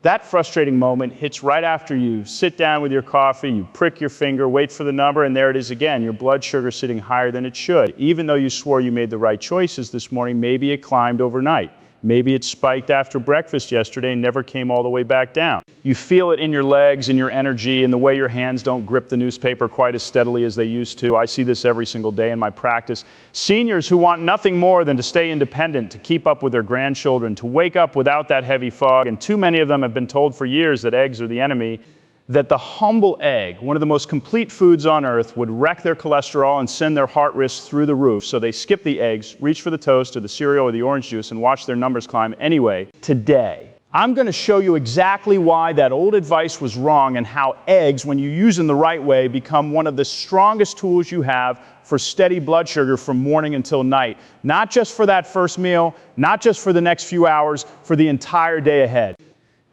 That frustrating moment hits right after you sit down with your coffee, you prick your finger, wait for the number, and there it is again, your blood sugar sitting higher than it should. Even though you swore you made the right choices this morning, maybe it climbed overnight. Maybe it spiked after breakfast yesterday and never came all the way back down. You feel it in your legs, in your energy, in the way your hands don't grip the newspaper quite as steadily as they used to. I see this every single day in my practice. Seniors who want nothing more than to stay independent, to keep up with their grandchildren, to wake up without that heavy fog, and too many of them have been told for years that eggs are the enemy, that the humble egg, one of the most complete foods on earth, would wreck their cholesterol and send their heart risks through the roof. So they skip the eggs, reach for the toast or the cereal or the orange juice and watch their numbers climb anyway. Today, I'm going to show you exactly why that old advice was wrong and how eggs, when you use them the right way, become one of the strongest tools you have for steady blood sugar from morning until night. Not just for that first meal, not just for the next few hours, for the entire day ahead.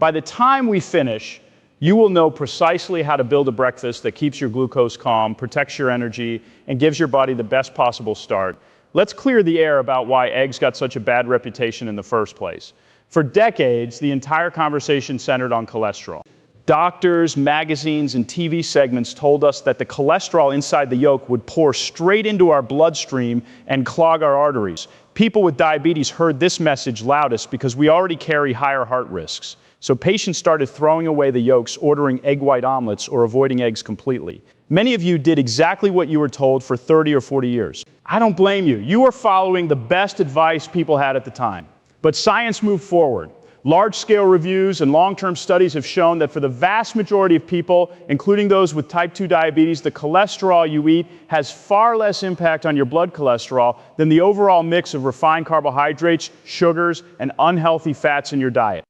By the time we finish, you will know precisely how to build a breakfast that keeps your glucose calm, protects your energy, and gives your body the best possible start. Let's clear the air about why eggs got such a bad reputation in the first place. For decades, the entire conversation centered on cholesterol. Doctors, magazines, and TV segments told us that the cholesterol inside the yolk would pour straight into our bloodstream and clog our arteries. People with diabetes heard this message loudest because we already carry higher heart risks. So patients started throwing away the yolks, ordering egg white omelets, or avoiding eggs completely. Many of you did exactly what you were told for 30 or 40 years. I don't blame you. You were following the best advice people had at the time. But science moved forward. Large-scale reviews and long-term studies have shown that for the vast majority of people, including those with type 2 diabetes, the cholesterol you eat has far less impact on your blood cholesterol than the overall mix of refined carbohydrates, sugars, and unhealthy fats in your diet.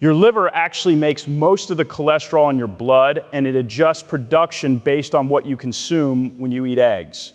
Your liver actually makes most of the cholesterol in your blood, and it adjusts production based on what you consume when you eat eggs.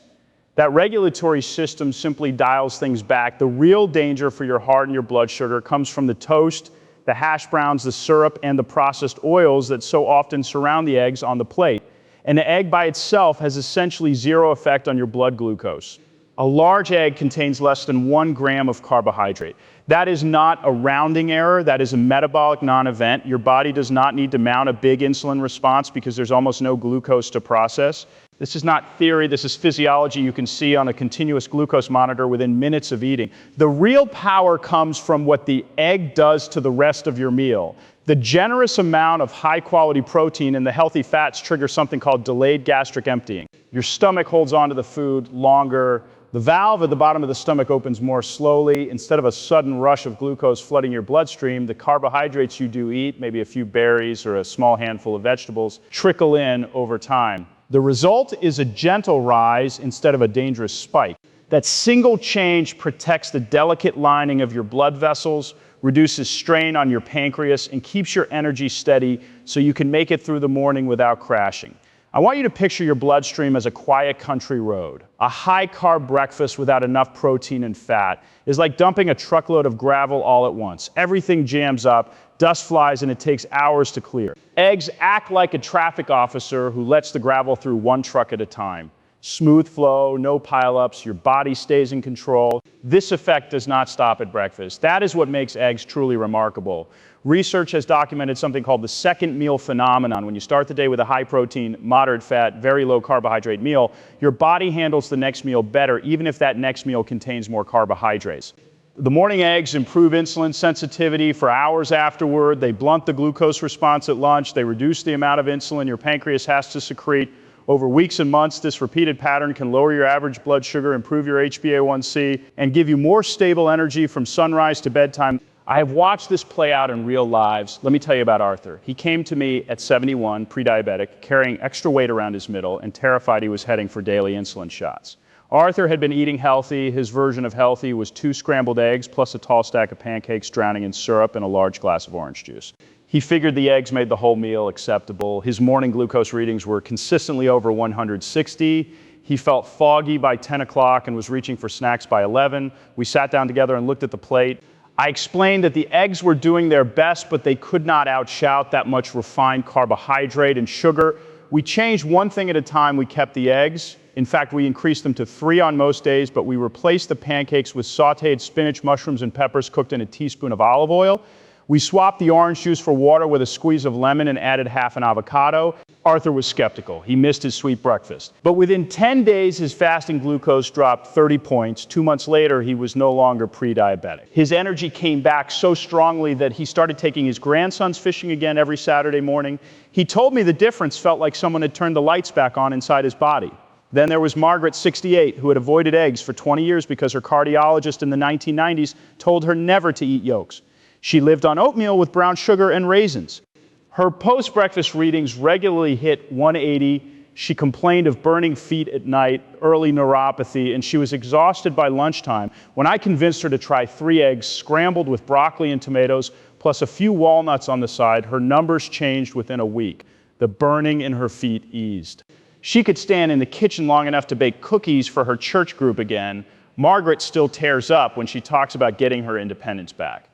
That regulatory system simply dials things back. The real danger for your heart and your blood sugar comes from the toast, the hash browns, the syrup, and the processed oils that so often surround the eggs on the plate. And the egg by itself has essentially zero effect on your blood glucose. A large egg contains less than 1 gram of carbohydrate. That is not a rounding error, that is a metabolic non-event. Your body does not need to mount a big insulin response because there's almost no glucose to process. This is not theory, this is physiology you can see on a continuous glucose monitor within minutes of eating. The real power comes from what the egg does to the rest of your meal. The generous amount of high-quality protein and the healthy fats trigger something called delayed gastric emptying. Your stomach holds onto the food longer. The valve at the bottom of the stomach opens more slowly. Instead of a sudden rush of glucose flooding your bloodstream, the carbohydrates you do eat, maybe a few berries or a small handful of vegetables, trickle in over time. The result is a gentle rise instead of a dangerous spike. That single change protects the delicate lining of your blood vessels, reduces strain on your pancreas, and keeps your energy steady so you can make it through the morning without crashing. I want you to picture your bloodstream as a quiet country road. A high-carb breakfast without enough protein and fat is like dumping a truckload of gravel all at once. Everything jams up, dust flies, and it takes hours to clear. Eggs act like a traffic officer who lets the gravel through one truck at a time. Smooth flow, no pileups, your body stays in control. This effect does not stop at breakfast. That is what makes eggs truly remarkable. Research has documented something called the second meal phenomenon. When you start the day with a high protein, moderate fat, very low carbohydrate meal, your body handles the next meal better, even if that next meal contains more carbohydrates. The morning eggs improve insulin sensitivity for hours afterward. They blunt the glucose response at lunch. They reduce the amount of insulin your pancreas has to secrete. Over weeks and months, this repeated pattern can lower your average blood sugar, improve your HbA1c, and give you more stable energy from sunrise to bedtime. I have watched this play out in real lives. Let me tell you about Arthur. He came to me at 71, pre-diabetic, carrying extra weight around his middle and terrified he was heading for daily insulin shots. Arthur had been eating healthy. His version of healthy was 2 scrambled eggs plus a tall stack of pancakes drowning in syrup and a large glass of orange juice. He figured the eggs made the whole meal acceptable. His morning glucose readings were consistently over 160. He felt foggy by 10 o'clock and was reaching for snacks by 11. We sat down together and looked at the plate. I explained that the eggs were doing their best, but they could not outshout that much refined carbohydrate and sugar. We changed one thing at a time. We kept the eggs. In fact, we increased them to 3 on most days, but we replaced the pancakes with sautéed spinach, mushrooms, and peppers cooked in a teaspoon of olive oil. We swapped the orange juice for water with a squeeze of lemon and added half an avocado. Arthur was skeptical. He missed his sweet breakfast. But within 10 days, his fasting glucose dropped 30 points. 2 months later, he was no longer pre-diabetic. His energy came back so strongly that he started taking his grandsons fishing again every Saturday morning. He told me the difference felt like someone had turned the lights back on inside his body. Then there was Margaret, 68, who had avoided eggs for 20 years because her cardiologist in the 1990s told her never to eat yolks. She lived on oatmeal with brown sugar and raisins. Her post-breakfast readings regularly hit 180. She complained of burning feet at night, early neuropathy, and she was exhausted by lunchtime when I convinced her to try 3 eggs scrambled with broccoli and tomatoes, plus a few walnuts on the side. Her numbers changed within a week. The burning in her feet eased. She could stand in the kitchen long enough to bake cookies for her church group again. Margaret still tears up when she talks about getting her independence back.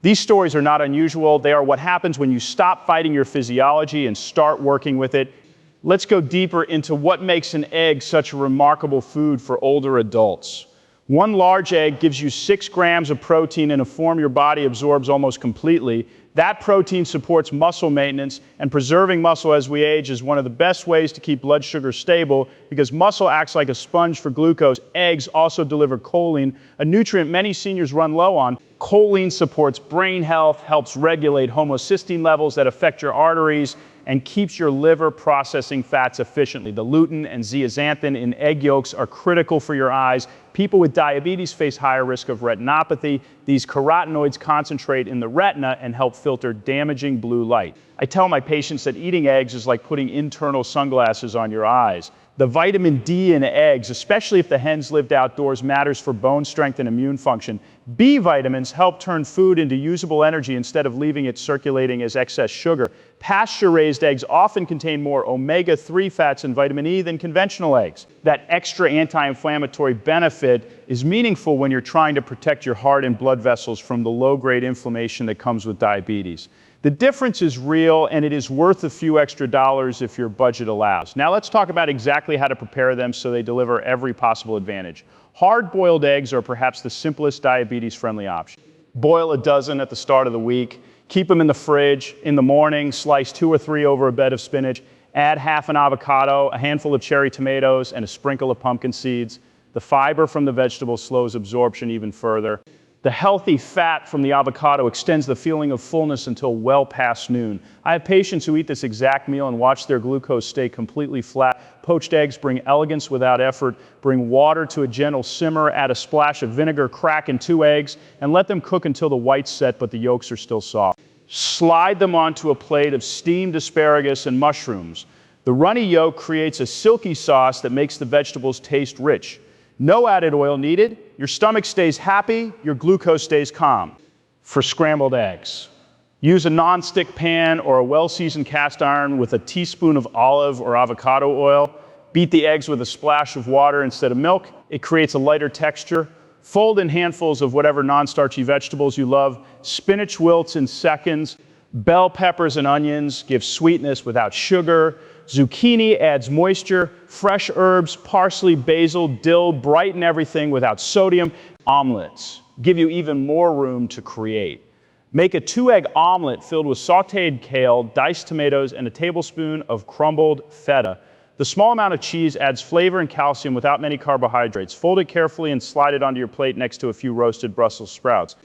These stories are not unusual. They are what happens when you stop fighting your physiology and start working with it. Let's go deeper into what makes an egg such a remarkable food for older adults. 1 large egg gives you 6 grams of protein in a form your body absorbs almost completely. That protein supports muscle maintenance, and preserving muscle as we age is one of the best ways to keep blood sugar stable because muscle acts like a sponge for glucose. Eggs also deliver choline, a nutrient many seniors run low on. Choline supports brain health, helps regulate homocysteine levels that affect your arteries, and keeps your liver processing fats efficiently. The lutein and zeaxanthin in egg yolks are critical for your eyes. People with diabetes face higher risk of retinopathy. These carotenoids concentrate in the retina and help filter damaging blue light. I tell my patients that eating eggs is like putting internal sunglasses on your eyes. The vitamin D in eggs, especially if the hens lived outdoors, matters for bone strength and immune function. B vitamins help turn food into usable energy instead of leaving it circulating as excess sugar. Pasture-raised eggs often contain more omega-3 fats and vitamin E than conventional eggs. That extra anti-inflammatory benefit is meaningful when you're trying to protect your heart and blood vessels from the low-grade inflammation that comes with diabetes. The difference is real, and it is worth a few extra dollars if your budget allows. Now let's talk about exactly how to prepare them so they deliver every possible advantage. Hard-boiled eggs are perhaps the simplest diabetes-friendly option. Boil a dozen at the start of the week. Keep them in the fridge. In the morning, slice 2 or 3 over a bed of spinach. Add half an avocado, a handful of cherry tomatoes, and a sprinkle of pumpkin seeds. The fiber from the vegetable slows absorption even further. The healthy fat from the avocado extends the feeling of fullness until well past noon. I have patients who eat this exact meal and watch their glucose stay completely flat. Poached eggs bring elegance without effort. Bring water to a gentle simmer, add a splash of vinegar, crack in 2 eggs, and let them cook until the whites set but the yolks are still soft. Slide them onto a plate of steamed asparagus and mushrooms. The runny yolk creates a silky sauce that makes the vegetables taste rich. No added oil needed. Your stomach stays happy, your glucose stays calm. For scrambled eggs, use a non-stick pan or a well-seasoned cast iron with a teaspoon of olive or avocado oil. Beat the eggs with a splash of water instead of milk. It creates a lighter texture. Fold in handfuls of whatever non-starchy vegetables you love. Spinach wilts in seconds. Bell peppers and onions give sweetness without sugar. Zucchini adds moisture. Fresh herbs, parsley, basil, dill brighten everything without sodium. Omelets give you even more room to create. Make a 2-egg omelet filled with sautéed kale, diced tomatoes, and a tablespoon of crumbled feta. The small amount of cheese adds flavor and calcium without many carbohydrates. Fold it carefully and slide it onto your plate next to a few roasted Brussels sprouts.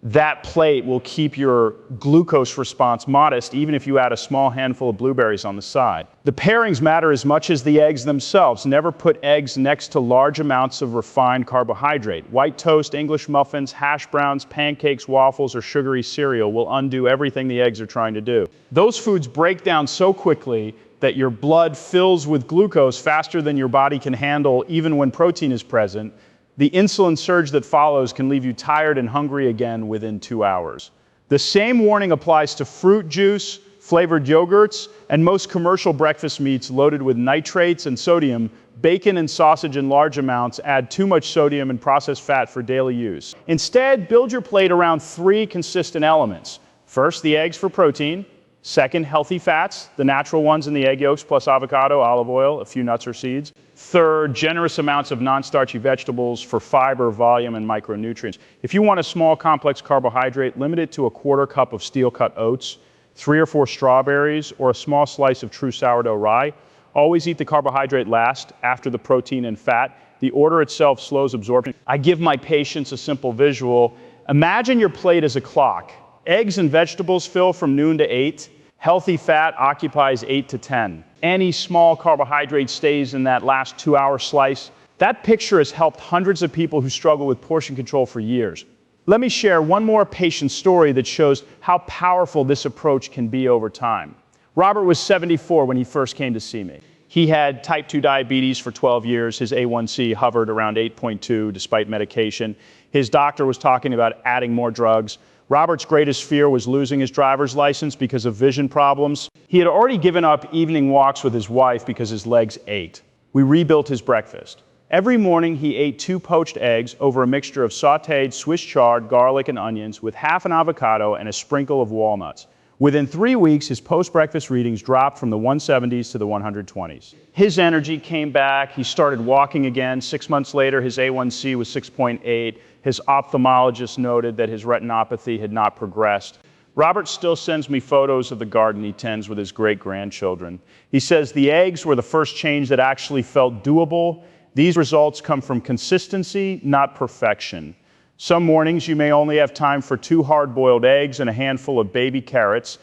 That plate will keep your glucose response modest even if you add a small handful of blueberries on the side. The pairings matter as much as the eggs themselves. Never put eggs next to large amounts of refined carbohydrate. White toast, English muffins, hash browns, pancakes, waffles, or sugary cereal will undo everything the eggs are trying to do. Those foods break down so quickly that your blood fills with glucose faster than your body can handle even when protein is present. The insulin surge that follows can leave you tired and hungry again within 2 hours. The same warning applies to fruit juice, flavored yogurts, and most commercial breakfast meats loaded with nitrates and sodium. Bacon and sausage in large amounts add too much sodium and processed fat for daily use. Instead, build your plate around 3 consistent elements. First, the eggs for protein, Second, healthy fats, the natural ones in the egg yolks plus avocado, olive oil, a few nuts or seeds. Third, generous amounts of non-starchy vegetables for fiber, volume, and micronutrients. If you want a small complex carbohydrate, limit it to a quarter cup of steel-cut oats, 3 or 4 strawberries, or a small slice of true sourdough rye. Always eat the carbohydrate last, after the protein and fat. The order itself slows absorption. I give my patients a simple visual. Imagine your plate as a clock. Eggs and vegetables fill from noon to 8. Healthy fat occupies 8 to 10. Any small carbohydrate stays in that last 2-hour slice. That picture has helped hundreds of people who struggle with portion control for years. Let me share one more patient story that shows how powerful this approach can be over time. Robert was 74 when he first came to see me. He had type 2 diabetes for 12 years. His A1C hovered around 8.2 despite medication. His doctor was talking about adding more drugs. Robert's greatest fear was losing his driver's license because of vision problems. He had already given up evening walks with his wife because his legs ached. We rebuilt his breakfast. Every morning he ate 2 poached eggs over a mixture of sautéed Swiss chard, garlic, and onions with half an avocado and a sprinkle of walnuts. Within 3 weeks, his post-breakfast readings dropped from the 170s to the 120s. His energy came back. He started walking again. 6 months later, his A1C was 6.8. His ophthalmologist noted that his retinopathy had not progressed. Robert still sends me photos of the garden he tends with his great-grandchildren. He says the eggs were the first change that actually felt doable. These results come from consistency, not perfection. Some mornings you may only have time for 2 hard-boiled eggs and a handful of baby carrots.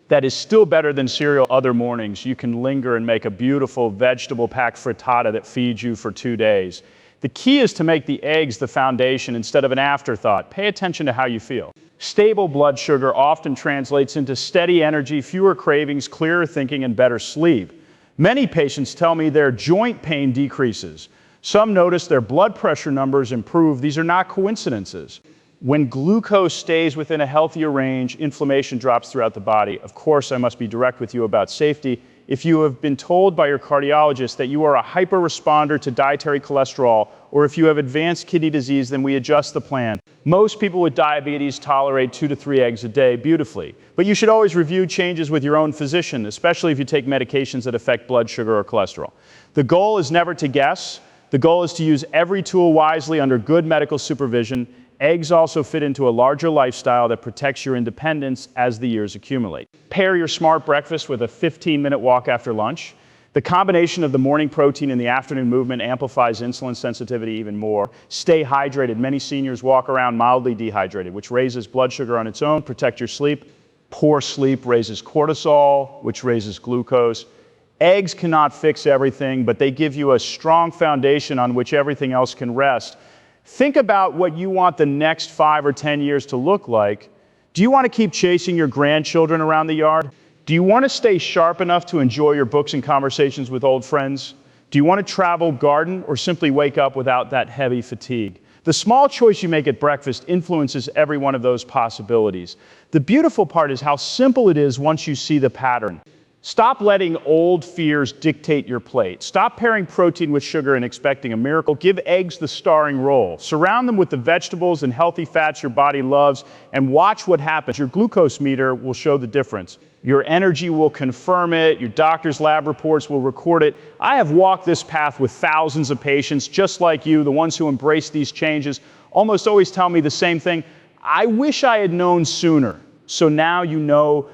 That is still better than cereal. Other mornings you can linger and make a beautiful vegetable-packed frittata that feeds you for 2 days. The key is to make the eggs the foundation instead of an afterthought. Pay attention to how you feel. Stable blood sugar often translates into steady energy, fewer cravings, clearer thinking, and better sleep. Many patients tell me their joint pain decreases. Some notice their blood pressure numbers improve. These are not coincidences. When glucose stays within a healthier range, inflammation drops throughout the body. Of course, I must be direct with you about safety. If you have been told by your cardiologist that you are a hyper-responder to dietary cholesterol, or if you have advanced kidney disease, then we adjust the plan. Most people with diabetes tolerate 2 to 3 eggs a day beautifully. But you should always review changes with your own physician, especially if you take medications that affect blood sugar or cholesterol. The goal is never to guess. The goal is to use every tool wisely under good medical supervision. Eggs also fit into a larger lifestyle that protects your independence as the years accumulate. Pair your smart breakfast with a 15-minute walk after lunch. The combination of the morning protein and the afternoon movement amplifies insulin sensitivity even more. Stay hydrated. Many seniors walk around mildly dehydrated, which raises blood sugar on its own. Protect your sleep. Poor sleep raises cortisol, which raises glucose. Eggs cannot fix everything, but they give you a strong foundation on which everything else can rest. Think about what you want the next 5 or 10 years to look like. Do you want to keep chasing your grandchildren around the yard? Do you want to stay sharp enough to enjoy your books and conversations with old friends? Do you want to travel, garden, or simply wake up without that heavy fatigue? The small choice you make at breakfast influences every one of those possibilities. The beautiful part is how simple it is once you see the pattern. Stop letting old fears dictate your plate. Stop pairing protein with sugar and expecting a miracle. Give eggs the starring role. Surround them with the vegetables and healthy fats your body loves and watch what happens. Your glucose meter will show the difference. Your energy will confirm it. Your doctor's lab reports will record it. I have walked this path with thousands of patients just like you. The ones who embrace these changes almost always tell me the same thing. I wish I had known sooner. So now you know.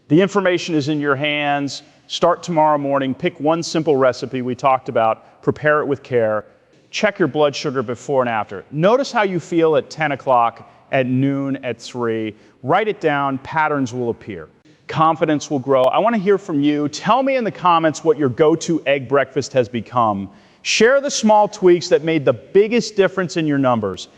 The information is in your hands. Start tomorrow morning. Pick one simple recipe we talked about. Prepare it with care. Check your blood sugar before and after. Notice how you feel at 10 o'clock, at noon, at 3. Write it down. Patterns will appear. Confidence will grow. I want to hear from you. Tell me in the comments what your go-to egg breakfast has become. Share the small tweaks that made the biggest difference in your numbers.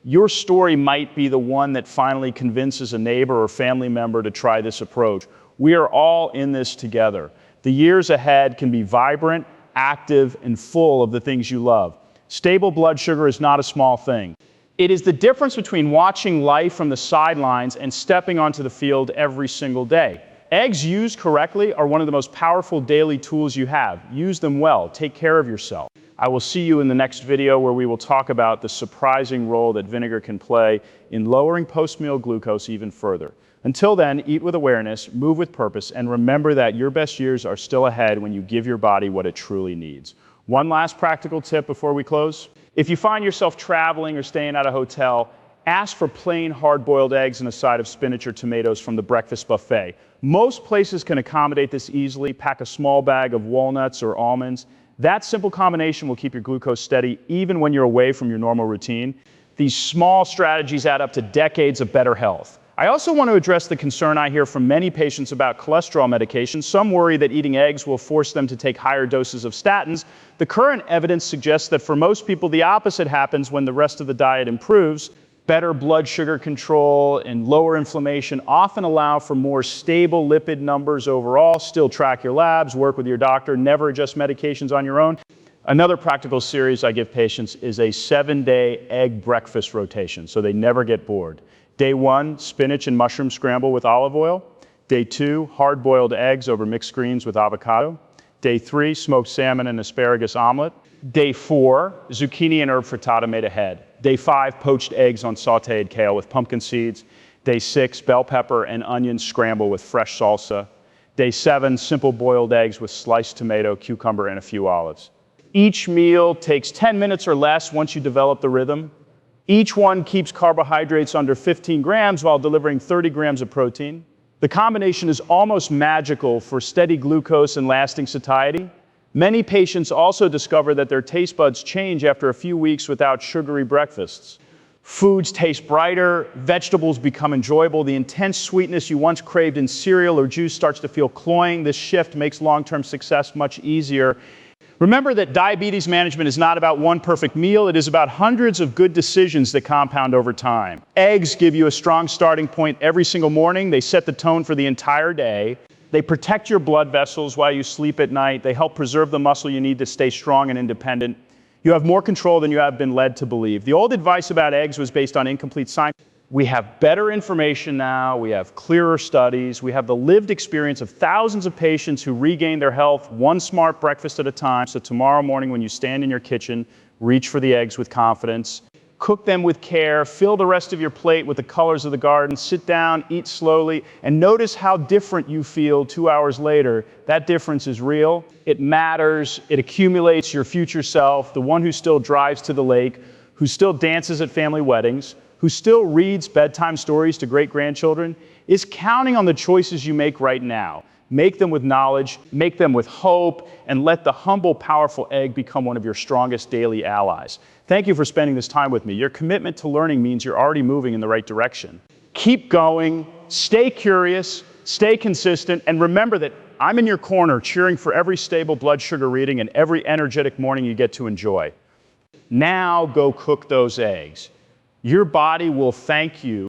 Your story might be the one that finally convinces a neighbor or family member to try this approach. We are all in this together. The years ahead can be vibrant, active, and full of the things you love. Stable blood sugar is not a small thing. It is the difference between watching life from the sidelines and stepping onto the field every single day. Eggs used correctly are one of the most powerful daily tools you have. Use them well. Take care of yourself. I will see you in the next video where we will talk about the surprising role that vinegar can play in lowering post-meal glucose even further. Until then, eat with awareness, move with purpose, and remember that your best years are still ahead when you give your body what it truly needs. One last practical tip before we close. If you find yourself traveling or staying at a hotel, ask for plain hard-boiled eggs and a side of spinach or tomatoes from the breakfast buffet. Most places can accommodate this easily. Pack a small bag of walnuts or almonds. That simple combination will keep your glucose steady even when you're away from your normal routine. These small strategies add up to decades of better health. I also want to address the concern I hear from many patients about cholesterol medications. Some worry that eating eggs will force them to take higher doses of statins. The current evidence suggests that for most people, the opposite happens when the rest of the diet improves. Better blood sugar control and lower inflammation often allow for more stable lipid numbers overall. Still track your labs, work with your doctor, never adjust medications on your own. Another practical series I give patients is a 7-day egg breakfast rotation, so they never get bored. Day 1, spinach and mushroom scramble with olive oil. Day 2, hard-boiled eggs over mixed greens with avocado. Day 3, smoked salmon and asparagus omelet. Day 4, zucchini and herb frittata made ahead. Day 5, poached eggs on sautéed kale with pumpkin seeds. Day 6, bell pepper and onion scramble with fresh salsa. Day 7, simple boiled eggs with sliced tomato, cucumber, and a few olives. Each meal takes 10 minutes or less once you develop the rhythm. Each one keeps carbohydrates under 15 grams while delivering 30 grams of protein. The combination is almost magical for steady glucose and lasting satiety. Many patients also discover that their taste buds change after a few weeks without sugary breakfasts. Foods taste brighter, vegetables become enjoyable, the intense sweetness you once craved in cereal or juice starts to feel cloying. This shift makes long-term success much easier. Remember that diabetes management is not about one perfect meal, it is about hundreds of good decisions that compound over time. Eggs give you a strong starting point every single morning. They set the tone for the entire day. They protect your blood vessels while you sleep at night. They help preserve the muscle you need to stay strong and independent. You have more control than you have been led to believe. The old advice about eggs was based on incomplete science. We have better information now, we have clearer studies, we have the lived experience of thousands of patients who regain their health one smart breakfast at a time. So tomorrow morning when you stand in your kitchen, reach for the eggs with confidence. Cook them with care, fill the rest of your plate with the colors of the garden, sit down, eat slowly, and notice how different you feel 2 hours later. That difference is real, it matters, it accumulates your future self, the one who still drives to the lake, who still dances at family weddings, who still reads bedtime stories to great-grandchildren, is counting on the choices you make right now. Make them with knowledge, make them with hope, and let the humble, powerful egg become one of your strongest daily allies. Thank you for spending this time with me. Your commitment to learning means you're already moving in the right direction. Keep going, stay curious, stay consistent, and remember that I'm in your corner cheering for every stable blood sugar reading and every energetic morning you get to enjoy. Now go cook those eggs. Your body will thank you